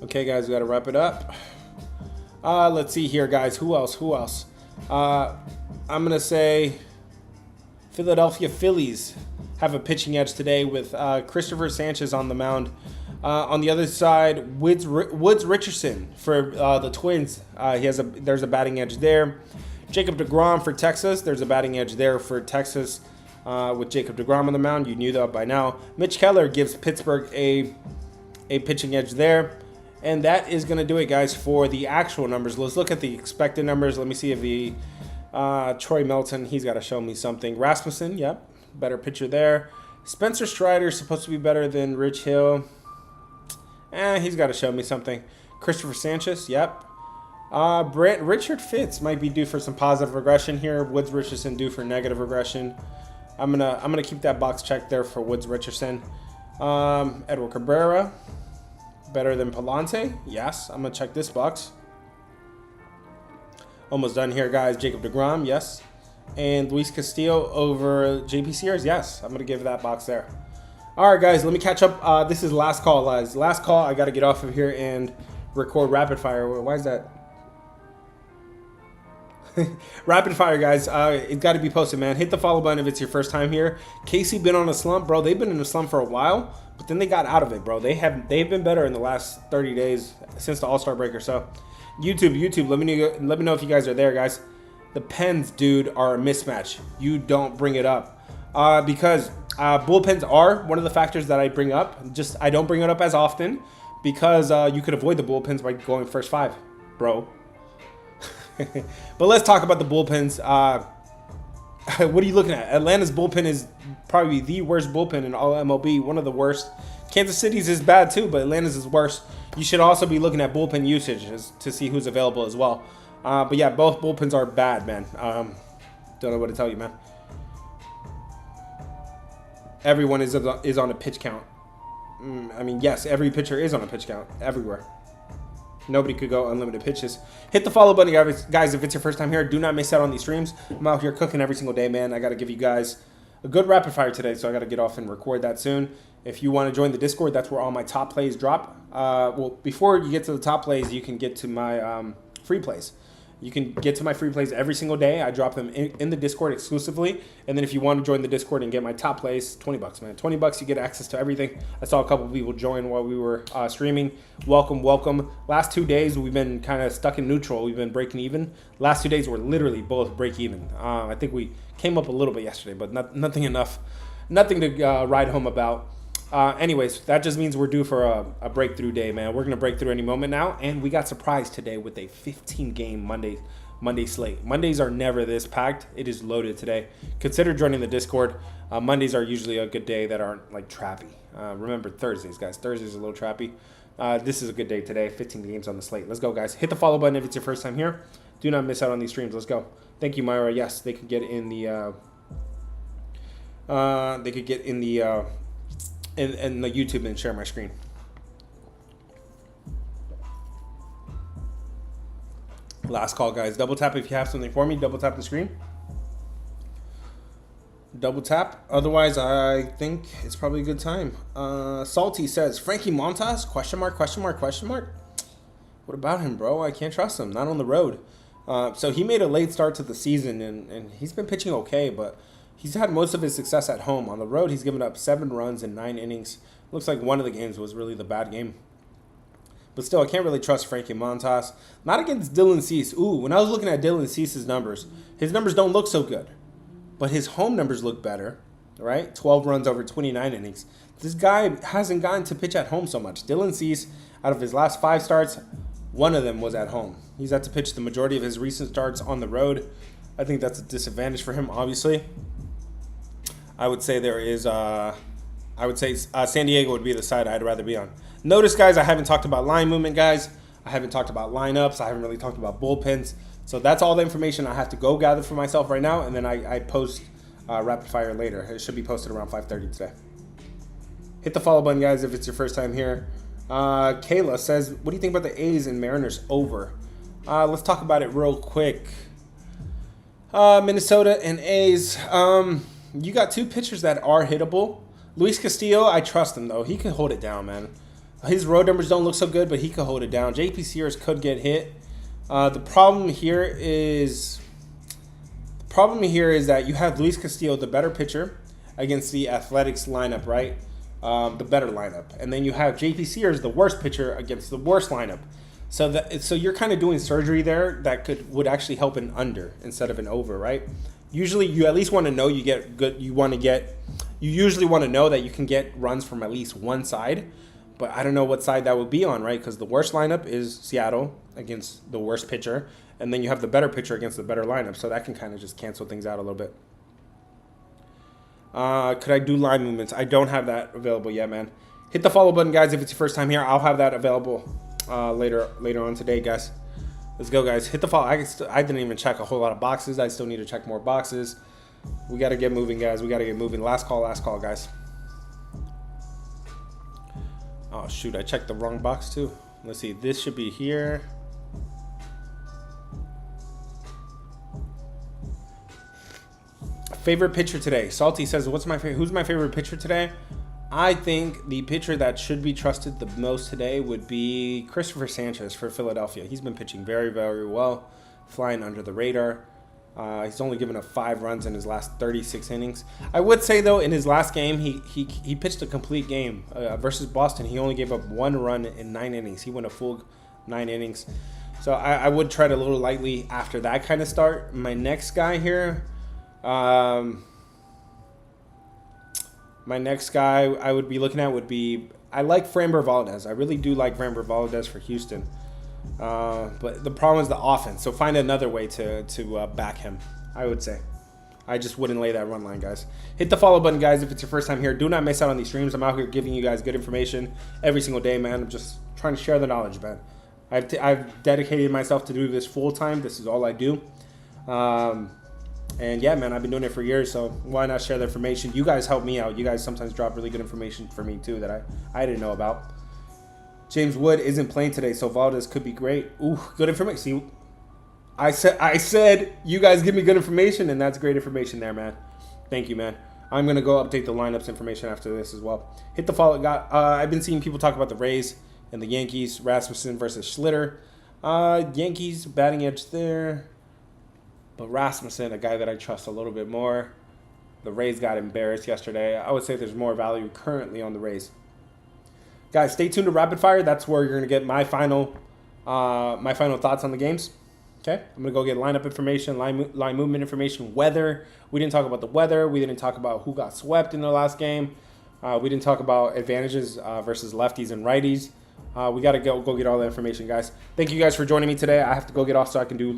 Speaker 1: Okay, guys, we got to wrap it up. Let's see here, guys. Who else? I'm going to say Philadelphia Phillies have a pitching edge today with Christopher Sanchez on the mound. On the other side, Woods Richardson for the Twins. There's a batting edge there. Jacob deGrom for Texas. There's a batting edge there for Texas with Jacob deGrom on the mound. You knew that by now. Mitch Keller gives Pittsburgh a pitching edge there. And that is going to do it, guys, for the actual numbers. Let's look at the expected numbers. Let me see if the Troy Melton, he's got to show me something. Rasmussen, yep, better pitcher there. Spencer Strider is supposed to be better than Rich Hill. He's got to show me something. Christopher Sanchez, yep. Richard Fitz might be due for some positive regression here. Woods Richardson due for negative regression. I'm gonna keep that box checked there for Woods Richardson. Edward Cabrera, better than Palante. Yes, I'm gonna check this box. Almost done here, guys. Jacob deGrom, yes. And Luis Castillo over JP Sears, yes. I'm gonna give that box there. All right, guys, let me catch up. This is last call, guys. Last call. I got to get off of here and record rapid fire. Why is that? Rapid fire, guys. It's got to be posted, man. Hit the follow button if it's your first time here. Casey been on a slump, bro. They've been in a slump for a while, but then they got out of it, bro. They've been better in the last 30 days since the All-Star break or so. YouTube. Let me know if you guys are there, guys. The pens, dude, are a mismatch. You don't bring it up because bullpens are one of the factors that I bring up. Just I don't bring it up as often because you could avoid the bullpens by going first 5, bro. But let's talk about the bullpens. What are you looking at? Atlanta's bullpen is probably the worst bullpen in all MLB. One of the worst. Kansas City's is bad too, but Atlanta's is worse. You should also be looking at bullpen usage to see who's available as well. But yeah, both bullpens are bad, man. Don't know what to tell you, man. Everyone is on a pitch count. I mean, yes, every pitcher is on a pitch count everywhere. Nobody could go unlimited pitches. Hit the follow button, guys, if it's your first time here. Do not miss out on these streams. I'm out here cooking every single day, man. I got to give you guys a good rapid fire today, so I got to get off and record that soon. If you want to join the Discord, that's where all my top plays drop. Well, before you get to the top plays, you can get to my free plays. You can get to my free plays every single day. I drop them in the Discord exclusively. And then if you want to join the Discord and get my top plays, $20, man. $20, you get access to everything. I saw a couple of people join while we were streaming. Welcome. Last 2 days, we've been kind of stuck in neutral. We've been breaking even. Last 2 days, we're literally both break even. I think we came up a little bit yesterday, but nothing enough. Nothing to write home about. Anyways, that just means we're due for a breakthrough day, man. We're going to break through any moment now. And we got surprised today with a 15-game Monday slate. Mondays are never this packed. It is loaded today. Consider joining the Discord. Mondays are usually a good day that aren't like trappy. Remember Thursdays, guys. Thursdays are a little trappy. This is a good day today. 15 games on the slate. Let's go, guys. Hit the follow button if it's your first time here. Do not miss out on these streams. Let's go. Thank you, Myra. Yes, they could get in the in the YouTube and share my screen. Last call, guys. Double tap if you have something for me. Double tap the screen. Double tap. Otherwise, I think it's probably a good time. Salty says, Frankie Montas? Question mark. What about him, bro? I can't trust him. Not on the road. So he made a late start to the season, and he's been pitching okay, but he's had most of his success at home. On the road, he's given up 7 runs in 9 innings. Looks like one of the games was really the bad game. But still, I can't really trust Frankie Montas. Not against Dylan Cease. Ooh, when I was looking at Dylan Cease's numbers, his numbers don't look so good. But his home numbers look better, right? 12 runs over 29 innings. This guy hasn't gotten to pitch at home so much. Dylan Cease, out of his last 5 starts, 1 of them was at home. He's had to pitch the majority of his recent starts on the road. I think that's a disadvantage for him, obviously. I would say San Diego would be the side I'd rather be on. Notice, guys, I haven't talked about line movement, guys. I haven't talked about lineups. I haven't really talked about bullpens. So that's all the information I have to go gather for myself right now, and then I post rapid fire later. It should be posted around 5:30 today. Hit the follow button, guys, if it's your first time here. Kayla says, what do you think about the A's and Mariners over? Let's talk about it real quick. Minnesota and A's. You got two pitchers that are hittable. Luis Castillo, I trust him though. He can hold it down, man. His road numbers don't look so good, but he could hold it down. JP Sears could get hit. The problem here is that you have Luis Castillo, the better pitcher, against the Athletics lineup, right? The better lineup, and then you have JP Sears, the worst pitcher, against the worst lineup. So you're kind of doing surgery there that would actually help an under instead of an over, right? Usually, you at least want to know you get good. You usually want to know that you can get runs from at least one side, but I don't know what side that would be on, right? Because the worst lineup is Seattle against the worst pitcher, and then you have the better pitcher against the better lineup, so that can kind of just cancel things out a little bit. Could I do line movements? I don't have that available yet, man. Hit the follow button, guys, if it's your first time here. I'll have that available later on today, guys. Let's go, guys. Hit the follow. I didn't even check a whole lot of boxes. I still need to check more boxes. We got to get moving, guys. We got to get moving. Last call, guys. Oh, shoot. I checked the wrong box, too. Let's see. This should be here. Favorite pitcher today. Salty says, who's my favorite pitcher today? I think the pitcher that should be trusted the most today would be Christopher Sanchez for Philadelphia. He's been pitching very, very well, flying under the radar. He's only given up 5 runs in his last 36 innings. I would say, though, in his last game, he pitched a complete game. Versus Boston, he only gave up 1 run in 9 innings. He went a full 9 innings. So I would tread a little lightly after that kind of start. My next guy here... my next guy I would be looking at would be, I like Framber Valdez. I really do like Framber Valdez for Houston. But the problem is the offense. So find another way to back him, I would say. I just wouldn't lay that run line, guys. Hit the follow button, guys, if it's your first time here. Do not miss out on these streams. I'm out here giving you guys good information every single day, man. I'm just trying to share the knowledge, man. I've dedicated myself to do this full time. This is all I do. And yeah, man, I've been doing it for years, so why not share the information? You guys help me out. You guys sometimes drop really good information for me, too, that I didn't know about. James Wood isn't playing today, so Valdez could be great. Ooh, good information. See, I said you guys give me good information, and that's great information there, man. Thank you, man. I'm going to go update the lineups information after this as well. Hit the follow. I've been seeing people talk about the Rays and the Yankees, Rasmussen versus Schlitter. Yankees, batting edge there. But Rasmussen, a guy that I trust a little bit more. The Rays got embarrassed yesterday. I would say there's more value currently on the Rays. Guys, stay tuned to Rapid Fire. That's where you're going to get my final thoughts on the games. Okay? I'm going to go get lineup information, line movement information, weather. We didn't talk about the weather. We didn't talk about who got swept in the last game. We didn't talk about advantages versus lefties and righties. We got to go get all the information, guys. Thank you guys for joining me today. I have to go get off so I can do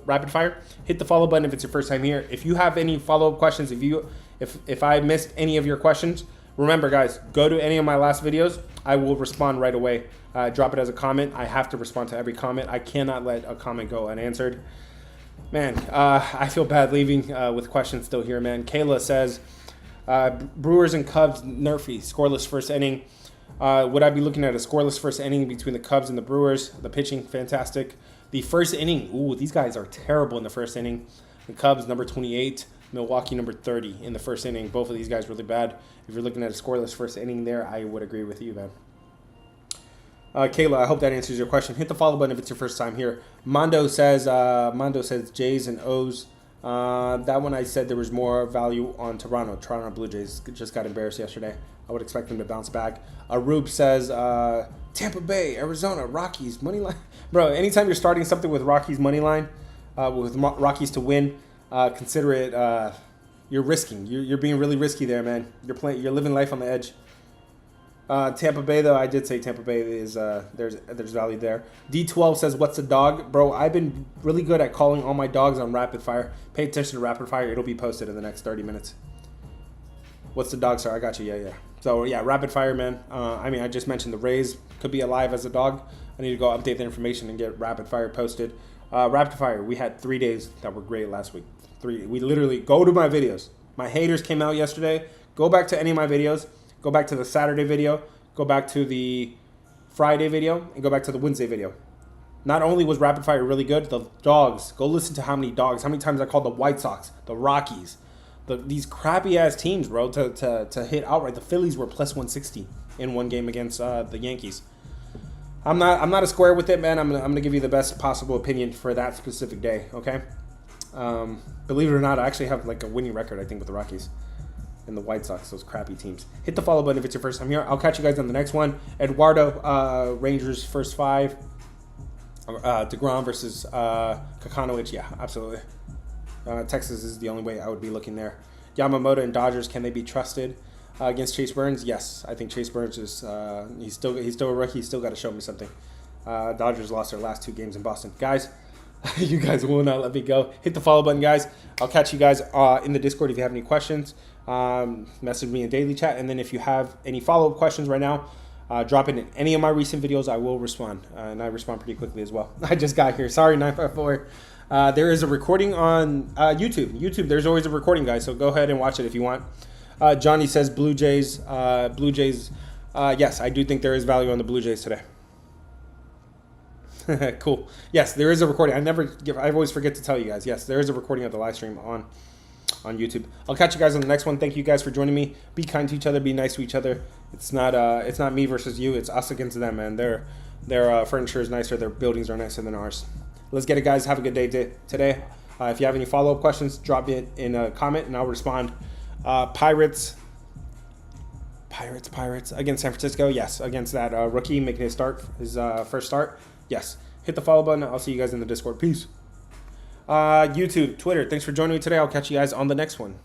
Speaker 1: rapid fire. Hit the follow button if it's your first time here. If you have any follow-up questions, if I missed any of your questions, remember, guys, go to any of my last videos. I will respond right away. Drop it as a comment. I have to respond to every comment. I cannot let a comment go unanswered. Man, I feel bad leaving with questions still here, man. Kayla says, Brewers and Cubs, nerfy, scoreless first inning. Would I be looking at a scoreless first inning between the Cubs and the Brewers? The pitching, fantastic. The first inning, ooh, these guys are terrible in the first inning. The Cubs, number 28. Milwaukee, number 30 in the first inning. Both of these guys really bad. If you're looking at a scoreless first inning there, I would agree with you, man. Kayla, I hope that answers your question. Hit the follow button if it's your first time here. Mondo says J's and O's. That one I said there was more value on Toronto. Toronto Blue Jays just got embarrassed yesterday. I would expect them to bounce back. Arub says Tampa Bay, Arizona, Rockies, money line. Bro, anytime you're starting something with Rockies money line, with Rockies to win, consider it you're risking. You're being really risky there, man. You're living life on the edge. Tampa Bay, though, I did say Tampa Bay is there's value there. D12 says, what's a dog? Bro, I've been really good at calling all my dogs on Rapid Fire. Pay attention to Rapid Fire. It'll be posted in the next 30 minutes. What's the dog, sir? I got you. Yeah. So, yeah, Rapid Fire, man. I just mentioned the Rays could be alive as a dog. I need to go update the information and get Rapid Fire posted. Rapid Fire, we had 3 days that were great last week. We literally, go to my videos. My haters came out yesterday. Go back to any of my videos. Go back to the Saturday video. Go back to the Friday video. And go back to the Wednesday video. Not only was rapid fire really good, the dogs. Go listen to how many dogs. How many times I called the White Sox, the Rockies, these crappy ass teams, bro, to hit outright. The Phillies were plus 160 in one game against the Yankees. I'm not a square with it, man. I'm gonna give you the best possible opinion for that specific day. Okay. Believe it or not, I actually have like a winning record, I think, with the Rockies and the White Sox, those crappy teams. Hit the follow button if it's your first time here. I'll catch you guys on the next one. Eduardo, Rangers first 5. DeGrom versus Kakanowicz. Yeah, absolutely. Texas is the only way I would be looking there. Yamamoto and Dodgers, can they be trusted against Chase Burns? Yes, I think Chase Burns is he's still a rookie. He's still got to show me something. Dodgers lost their last 2 games in Boston. Guys, you guys will not let me go. Hit the follow button, guys. I'll catch you guys in the Discord if you have any questions. Message me in daily chat, and then if you have any follow-up questions right now, drop it in any of my recent videos. I will respond, and I respond pretty quickly as well. I just got here. Sorry, 954. There is a recording on YouTube. YouTube, there's always a recording, guys, so go ahead and watch it if you want. Johnny says Blue Jays. Yes, I do think there is value on the Blue Jays today. Cool. Yes, there is a recording. I always forget to tell you guys. Yes, there is a recording of the live stream on YouTube. I'll catch you guys on the next one. Thank you guys for joining me. Be kind to each other. Be nice to each other. It's not me versus you. It's us against them, man. Their furniture is nicer. Their buildings are nicer than ours. Let's get it, guys. Have a good day today. If you have any follow-up questions, drop it in a comment, and I'll respond. Pirates against San Francisco. Yes, against that rookie making his first start. Yes. Hit the follow button. I'll see you guys in the Discord. Peace. YouTube, Twitter, thanks for joining me today. I'll catch you guys on the next one.